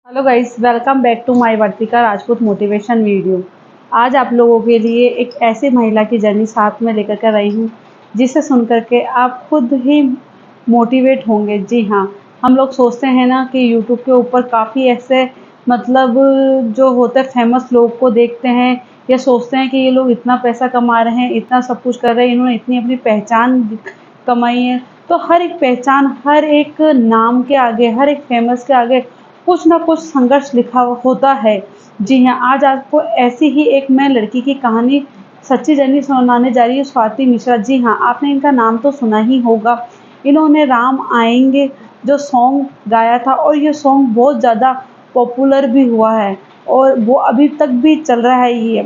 Hello guys, welcome back to my Vartika Rajput motivation video. आज आप लोगों के लिए एक ऐसी महिला की जर्नी साथ में लेकर कर आई हूँ जिसे सुन कर के आप खुद ही मोटिवेट होंगे। जी हाँ, हम लोग सोचते हैं ना कि यूट्यूब के ऊपर काफ़ी ऐसे मतलब जो होते हैं फेमस लोग को देखते हैं या सोचते हैं कि ये लोग इतना पैसा कमा रहे हैं, इतना सब कुछ कर रहे हैं, इन्होंने इतनी अपनी पहचान कमाई है। तो हर एक पहचान, हर एक नाम के आगे, हर एक फेमस के आगे कुछ ना कुछ संघर्ष लिखा होता है। जी हाँ, आज आपको ऐसी ही एक मैं लड़की की कहानी, सच्ची जर्नी सुनाने जा रही हूँ, स्वाति मिश्रा। जी हाँ, आपने इनका नाम तो सुना ही होगा। इन्होंने राम आएंगे जो सॉन्ग गाया था और ये सॉन्ग बहुत ज़्यादा पॉपुलर भी हुआ है और वो अभी तक भी चल रहा है ये।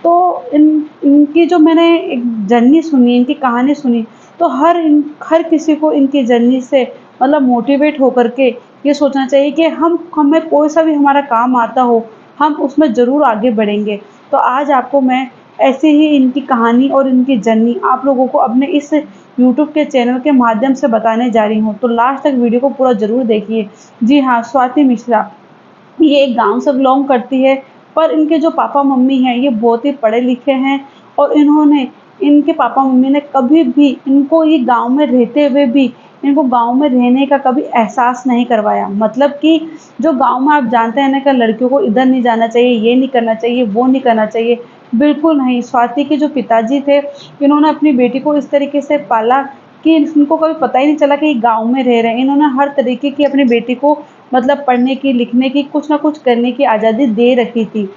तो इनकी जो मैंने एक जर्नी सुनी, इनकी कहानी सुनी, तो हर किसी को इनकी जर्नी से मतलब मोटिवेट होकर के ये सोचना चाहिए कि हमें कोई सा भी हमारा काम आता हो, हम उसमें ज़रूर आगे बढ़ेंगे। तो आज आपको मैं ऐसे ही इनकी कहानी और इनकी जर्नी आप लोगों को अपने इस यूट्यूब के चैनल के माध्यम से बताने जा रही हूँ। तो लास्ट तक वीडियो को पूरा ज़रूर देखिए। जी हाँ, स्वाति मिश्रा ये एक गाँव से बिलॉन्ग करती है, पर इनके जो पापा-मम्मी हैं, ये बहुत ही पढ़े-लिखे हैं और इनके पापा-मम्मी ने कभी भी इनको ये गाँव में रहते हुए भी इनको गाँव में रहने का कभी एहसास नहीं करवाया। मतलब कि जो गाँव में आप जानते हैं ना कि लड़कियों को इधर नहीं जाना चाहिए, ये नहीं करना चाहिए, वो नहीं करना चाहिए, बिल्कुल नहीं। स्वाति के जो पिताजी थे, इन्होंने अपनी बेटी को इस तरीके से पाला कि इनको कभी पता ही नहीं चला कि ये गाँव में रह रहे हैं। इन्होंने हर तरीके की अपनी बेटी को मतलब पढ़ने की, लिखने की, कुछ ना कुछ करने की आज़ादी दे रखी थी।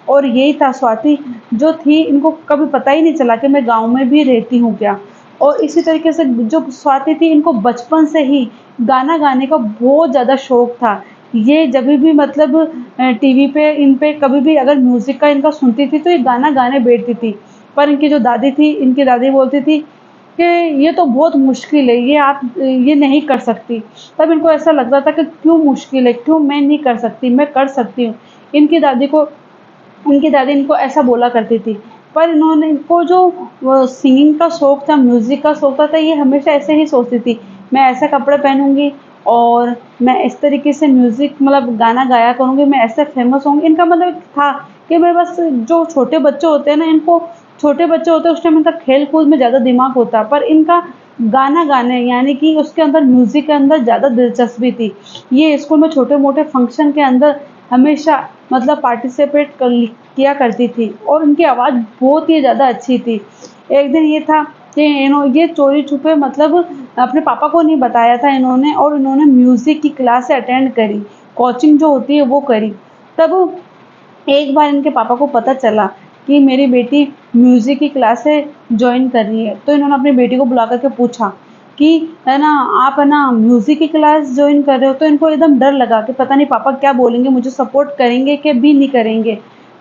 और यही था, स्वाति जो थी इनको कभी पता ही नहीं चला कि मैं गाँव में भी रहती हूँ क्या। और इसी तरीके से जो स्वाति थी, इनको बचपन से ही गाना गाने का बहुत ज़्यादा शौक था। ये जभी भी मतलब टीवी पे इन पे कभी भी अगर म्यूज़िक का इनका सुनती थी तो ये गाना गाने बैठती थी। पर इनकी जो दादी थी, इनकी दादी बोलती थी कि ये तो बहुत मुश्किल है, ये नहीं कर सकती। तब इनको ऐसा लगता था कि क्यों मुश्किल है, क्यों मैं नहीं कर सकती, मैं कर सकती हूँ। इनकी दादी को उनकी दादी इनको ऐसा बोला करती थी। पर इनको जो सिंगिंग का शौक था, म्यूज़िक का शौक था, तो ये हमेशा ऐसे ही सोचती थी, मैं ऐसे कपड़े पहनूँगी और मैं इस तरीके से म्यूज़िक मतलब गाना गाया करूँगी, मैं ऐसे फ़ेमस होंगी। इनका मतलब था कि मैं बस, जो छोटे बच्चे होते हैं ना, इनको छोटे बच्चे होते हैं उस टाइम इनका खेल-कूद में ज़्यादा दिमाग होता है, पर इनका गाना गाने यानी कि उसके अंदर म्यूज़िक के अंदर ज़्यादा दिलचस्पी थी। ये स्कूल में छोटे-मोटे फंक्शन के अंदर हमेशा मतलब पार्टिसिपेट किया करती थी और उनकी आवाज़ बहुत ही ज़्यादा अच्छी थी। एक दिन ये था कि ये चोरी-छुपे मतलब अपने पापा को नहीं बताया था इन्होंने, और इन्होंने म्यूज़िक की क्लासें अटेंड करी, कोचिंग जो होती है वो करी। तब एक बार इनके पापा को पता चला कि मेरी बेटी म्यूज़िक की क्लासें जॉइन कर रही है, तो इन्होंने अपनी बेटी को बुला कर के पूछा कि है ना, आप है ना म्यूज़िक की क्लास जॉइन कर रहे हो? तो इनको एकदम डर लगा कि पता नहीं पापा क्या बोलेंगे, मुझे सपोर्ट करेंगे कि भी नहीं करेंगे।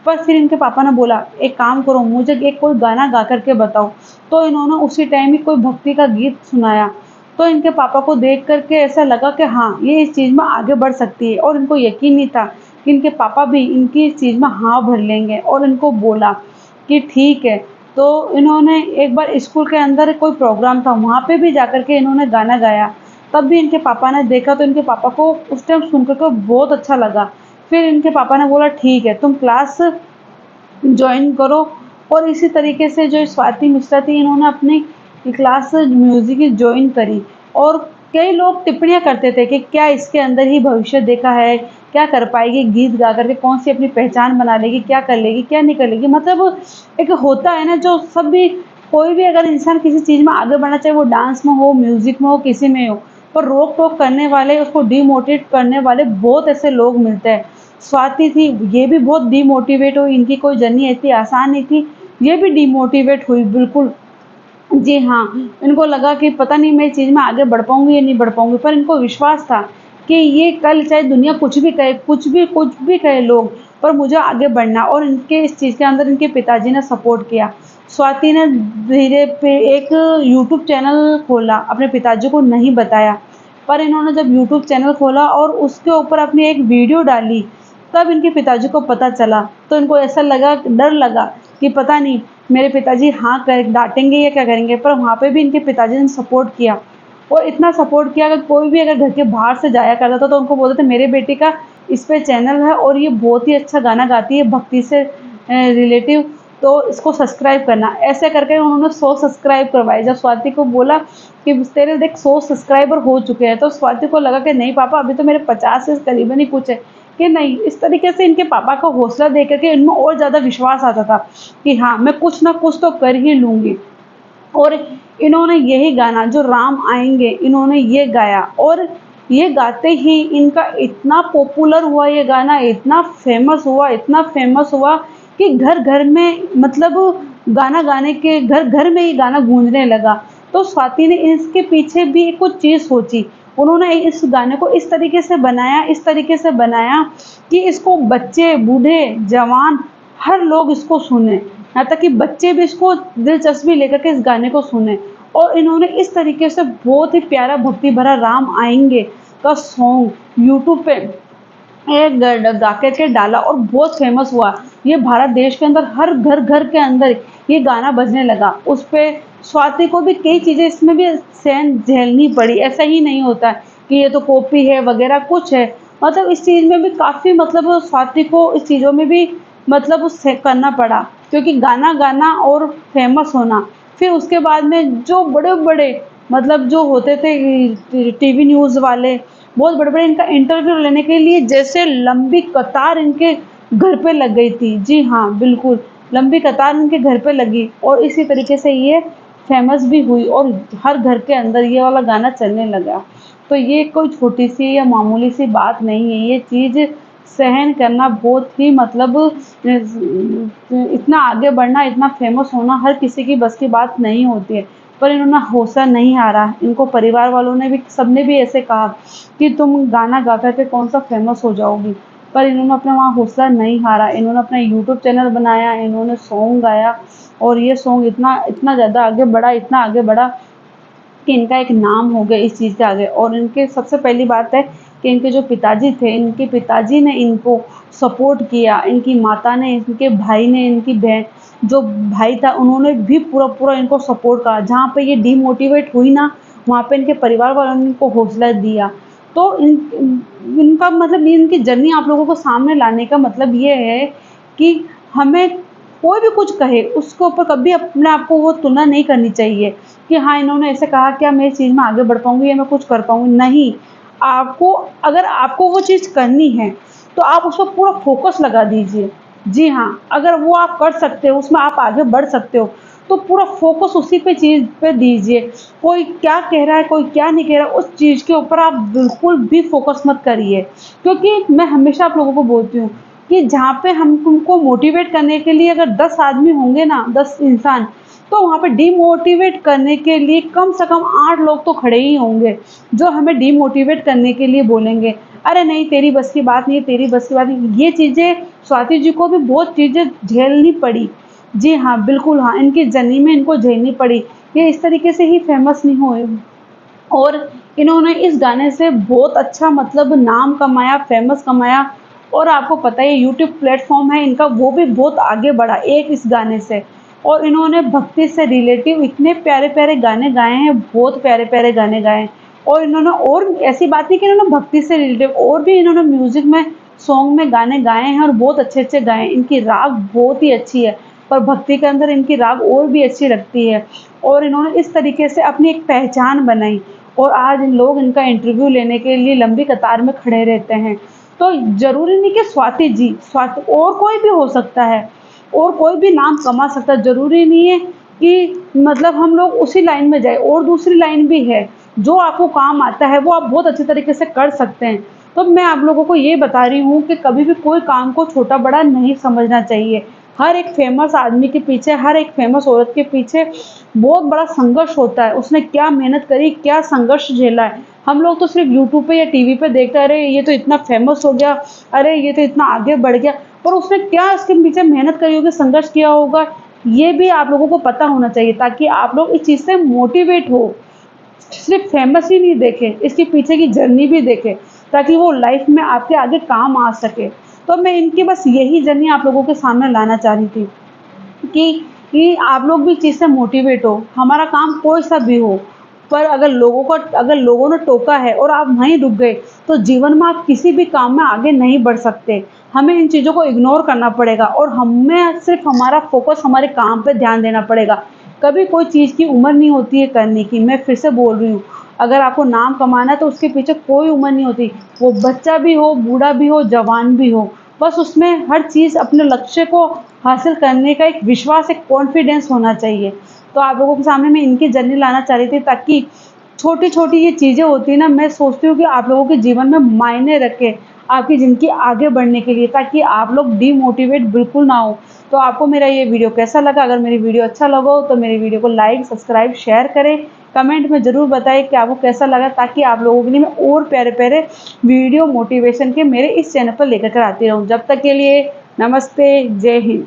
पर फिर इनके पापा ने बोला, एक काम करो, मुझे एक कोई गाना गा कर के बताओ। तो इन्होंने उसी टाइम ही कोई भक्ति का गीत सुनाया। तो इनके पापा को देख कर के ऐसा लगा कि हाँ, ये इस चीज़ में आगे बढ़ सकती है, और इनको यकीन नहीं था कि इनके पापा भी इनकी इस चीज़ में हाँ भर लेंगे, और इनको बोला कि ठीक है। तो इन्होंने एक बार स्कूल के अंदर कोई प्रोग्राम था, वहाँ पे भी जाकर के इन्होंने गाना गाया। तब भी इनके पापा ने देखा तो इनके पापा को उस टाइम सुन कर के बहुत अच्छा लगा। फिर इनके पापा ने बोला ठीक है, तुम क्लास जॉइन करो। और इसी तरीके से जो स्वाति मिश्रा थी, इन्होंने अपनी क्लास म्यूज़िक की जॉइन करी। और कई लोग टिप्पणियाँ करते थे कि क्या इसके अंदर ही भविष्य देखा है, क्या कर पाएगी गीत गा कर के, कौन-सी अपनी पहचान बना लेगी, क्या कर लेगी, क्या नहीं कर लेगी। मतलब एक होता है ना, जो सब भी, कोई भी अगर इंसान किसी चीज़ में आगे बढ़ना चाहे, वो डांस में हो, म्यूज़िक में हो, किसी में हो, पर रोक-टोक करने वाले, उसको डिमोटिवेट करने वाले बहुत ऐसे लोग मिलते हैं। स्वाति थी, ये भी बहुत डिमोटिवेट हुई, इनकी कोई जर्नी इतनी आसान नहीं थी, ये भी डिमोटिवेट हुई बिल्कुल। जी हाँ, इनको लगा कि पता नहीं मैं इस चीज़ में आगे बढ़ पाऊँगी या नहीं बढ़ पाऊँगी, पर इनको विश्वास था कि ये कल चाहे दुनिया कुछ भी कहे, कुछ भी कहे लोग, पर मुझे आगे बढ़ना। और इनके इस चीज़ के अंदर इनके पिताजी ने सपोर्ट किया। स्वाति ने धीरे पे एक यूट्यूब चैनल खोला, अपने पिताजी को नहीं बताया, पर इन्होंने जब यूट्यूब चैनल खोला और उसके ऊपर अपनी एक वीडियो डाली, तब इनके पिताजी को पता चला। तो इनको ऐसा लगा, डर लगा कि पता नहीं मेरे पिताजी हाँ कर डाँटेंगे या क्या करेंगे, पर वहाँ पे भी इनके पिताजी ने सपोर्ट किया। और इतना सपोर्ट किया कि कोई भी अगर घर के बाहर से जाया करता था तो उनको बोलते थे, मेरे बेटे का इस पे चैनल है और ये बहुत ही अच्छा गाना गाती है भक्ति से रिलेटिव, तो इसको सब्सक्राइब करना। ऐसे करके उन्होंने 100 सब्सक्राइब करवाए। जब स्वाति को बोला कि तेरे देख 100 सब्सक्राइबर हो चुके हैं, तो स्वाति को लगा कि नहीं पापा, अभी तो मेरे 50 से करीबन ही कुछ है, कि नहीं। इस तरीके से इनके पापा का हौसला देख करके इनमें और ज़्यादा विश्वास आता था कि हाँ, मैं कुछ ना कुछ तो कर ही लूँगी। और इन्होंने यही गाना जो राम आएँगे, इन्होंने ये गाया, और ये गाते ही इनका इतना पॉपुलर हुआ ये गाना, इतना फ़ेमस हुआ, इतना फ़ेमस हुआ कि घर-घर में, मतलब गाना गाने के घर-घर में ये गाना गूंजने लगा। तो स्वाति ने इसके पीछे भी कुछ चीज़ सोची। उन्होंने इस गाने को इस तरीके से बनाया, इस तरीके से बनाया कि इसको बच्चे, बूढ़े, जवान हर लोग इसको सुने। यहाँ तक कि बच्चे भी इसको दिलचस्पी लेकर के इस गाने को सुने। और इन्होंने इस तरीके से बहुत ही प्यारा भक्ति भरा राम आएँगे का सॉन्ग यूट्यूब पे एक गा के डाला और बहुत फेमस हुआ। ये भारत देश के अंदर हर घर-घर के अंदर ये गाना बजने लगा। उसपे स्वाति को भी कई चीज़ें इसमें भी सहन झेलनी पड़ी। ऐसा ही नहीं होता है कि ये तो कॉपी है वगैरह कुछ है। मतलब इस चीज़ में भी काफ़ी, मतलब स्वाति को इस चीज़ों में भी, मतलब उससे करना पड़ा, क्योंकि गाना गाना और फेमस होना। फिर उसके बाद में जो बड़े-बड़े, मतलब जो होते थे टीवी न्यूज़ वाले, बहुत बड़े-बड़े इनका इंटरव्यू लेने के लिए जैसे लंबी कतार इनके घर पे लग गई थी। जी हाँ, बिल्कुल, लंबी कतार इनके घर पे लगी और इसी तरीके से ये फ़ेमस भी हुई और हर घर के अंदर ये वाला गाना चलने लगा। तो ये कोई छोटी-सी या मामूली-सी बात नहीं है, ये चीज़ सहन करना बहुत ही, मतलब इतना आगे बढ़ना, इतना फ़ेमस होना हर किसी की बस की बात नहीं होती है। पर इन्होंने हौसला नहीं हारा। इनको परिवार वालों ने भी, सबने भी ऐसे कहा कि तुम गाना गा कर के कौन-सा फ़ेमस हो जाओगी। पर इन्होंने अपना वहाँ हौसला नहीं हारा। इन्होंने अपना यूट्यूब चैनल बनाया, इन्होंने सॉन्ग गाया और ये सॉन्ग इतना इतना ज़्यादा आगे बढ़ा, इतना आगे बढ़ा कि इनका एक नाम हो गया इस चीज़ के आगे। और इनके सबसे पहली बात है कि इनके जो पिताजी थे, इनके पिताजी ने इनको सपोर्ट किया, इनकी माता ने, इनके भाई ने, इनकी बहन, जो भाई था उन्होंने भी पूरा-पूरा इनको सपोर्ट करा। जहाँ पे ये डिमोटिवेट हुई ना, वहाँ पे इनके परिवार वालों ने इनको हौसला दिया। तो इनका मतलब, ये इनकी जर्नी आप लोगों को सामने लाने का मतलब ये है कि हमें कोई भी कुछ कहे, उसके ऊपर कभी अपने आप को वो तुलना नहीं करनी चाहिए कि हाँ, इन्होंने ऐसे कहा, क्या मैं इस चीज़ में आगे बढ़ पाऊँगी या मैं कुछ कर पाऊँगी? नहीं, आपको, अगर आपको वो चीज़ करनी है, तो आप उस पर पूरा फ़ोकस लगा दीजिए। जी हाँ, अगर वो आप कर सकते हो, उसमें आप आगे बढ़ सकते हो, तो पूरा फ़ोकस उसी पे, चीज़ पे दीजिए। कोई क्या कह रहा है, कोई क्या नहीं कह रहा है, उस चीज़ के ऊपर आप बिल्कुल भी फ़ोकस मत करिए। क्योंकि मैं हमेशा आप लोगों को बोलती हूँ कि जहाँ पे हम तुमको मोटिवेट करने के लिए अगर 10 आदमी होंगे ना, 10 इंसान, तो वहाँ पे डिमोटिवेट करने के लिए कम से कम 8 लोग तो खड़े ही होंगे, जो हमें डिमोटिवेट करने के लिए बोलेंगे, "अरे नहीं, तेरी बस की बात नहीं है, तेरी बस की बात नहीं।" ये चीज़ें स्वाति जी को भी बहुत चीज़ें झेलनी पड़ी। जी हाँ, बिल्कुल हाँ, इनकी जर्नी में इनको झेलनी पड़ी। ये इस तरीके से ही फेमस नहीं हुए और इन्होंने इस गाने से बहुत अच्छा, मतलब नाम कमाया, फेमस कमाया। और आपको पता है यूट्यूब प्लेटफ़ॉर्म है इनका, वो भी बहुत आगे बढ़ा एक इस गाने से। और इन्होंने भक्ति से रिलेटिव इतने प्यारे-प्यारे गाने गाए हैं, बहुत प्यारे-प्यारे गाने गाए हैं। और इन्होंने, और ऐसी बात नहीं कि इन्होंने भक्ति से रिलेटिव, और भी इन्होंने म्यूज़िक में, सॉन्ग में गाने गाए हैं और बहुत अच्छे-अच्छे गाए हैं। इनकी राग बहुत ही अच्छी है, पर भक्ति के अंदर इनकी राग और भी अच्छी लगती है। और इन्होंने इस तरीके से अपनी एक पहचान बनाई और आज लोग इनका इंटरव्यू लेने के लिए लंबी कतार में खड़े रहते हैं। तो ज़रूरी नहीं कि स्वाति जी, स्वाति और कोई भी हो सकता है, और कोई भी नाम कमा सकता है। ज़रूरी नहीं है कि, मतलब हम लोग उसी लाइन में जाएँ, और दूसरी लाइन भी है, जो आपको काम आता है वो आप बहुत अच्छे तरीके से कर सकते हैं। तो मैं आप लोगों को ये बता रही हूँ कि कभी भी कोई काम को छोटा-बड़ा नहीं समझना चाहिए। हर एक फ़ेमस आदमी के पीछे, हर एक फ़ेमस औरत के पीछे बहुत बड़ा संघर्ष होता है। उसने क्या मेहनत करी, क्या संघर्ष झेला है। हम लोग तो सिर्फ़ यूट्यूब पे या टीवी पे देखते हैं, अरे ये तो इतना फ़ेमस हो गया, अरे ये तो इतना आगे बढ़ गया। पर उसने क्या इसके पीछे मेहनत करी होगी, संघर्ष किया होगा, ये भी आप लोगों को पता होना चाहिए, ताकि आप लोग इस चीज़ से मोटिवेट हो। सिर्फ़ फ़ेमस ही नहीं देखें, इसके पीछे की जर्नी भी देखें, ताकि वो लाइफ़ में आपके आगे काम आ सके। तो मैं इनकी बस यही जर्नी आप लोगों के सामने लाना चाह रही थी कि आप लोग भी इस चीज़ से मोटिवेट हो। हमारा काम कोई सा भी हो, पर अगर लोगों ने टोका है और आप वहीं रुक गए, तो जीवन में आप किसी भी काम में आगे नहीं बढ़ सकते। हमें इन चीज़ों को इग्नोर करना पड़ेगा और हमें सिर्फ़ हमारा फ़ोकस हमारे काम पे ध्यान देना पड़ेगा। कभी कोई चीज़ की उम्र नहीं होती है करने की, मैं फिर से बोल रही हूँ। अगर आपको नाम कमाना है तो उसके पीछे कोई उम्र नहीं होती। वो बच्चा भी हो, बूढ़ा भी हो, जवान भी हो। बस उसमें हर चीज़ अपने लक्ष्य को हासिल करने का एक विश्वास, एक कॉन्फिडेंस होना चाहिए। तो आप लोगों के सामने मैं इनकी जर्नी लाना चाह रही थी, ताकि छोटी-छोटी ये चीज़ें होती हैं ना, मैं सोचती हूँ कि आप लोगों के जीवन में मायने रखें, आपकी ज़िंदगी आगे बढ़ने के लिए, ताकि आप लोग डिमोटिवेट बिल्कुल ना हो। तो आपको मेरा ये वीडियो कैसा लगा? अगर मेरी वीडियो अच्छा लगा हो तो मेरी वीडियो को लाइक, सब्सक्राइब, शेयर करें। कमेंट में ज़रूर बताएँ कि आपको कैसा लगा, ताकि आप लोगों के लिए मैं और प्यारे-प्यारे वीडियो मोटिवेशन के मेरे इस चैनल पर लेकर कर आती रहूँ। जब तक के लिए नमस्ते, जय हिंद।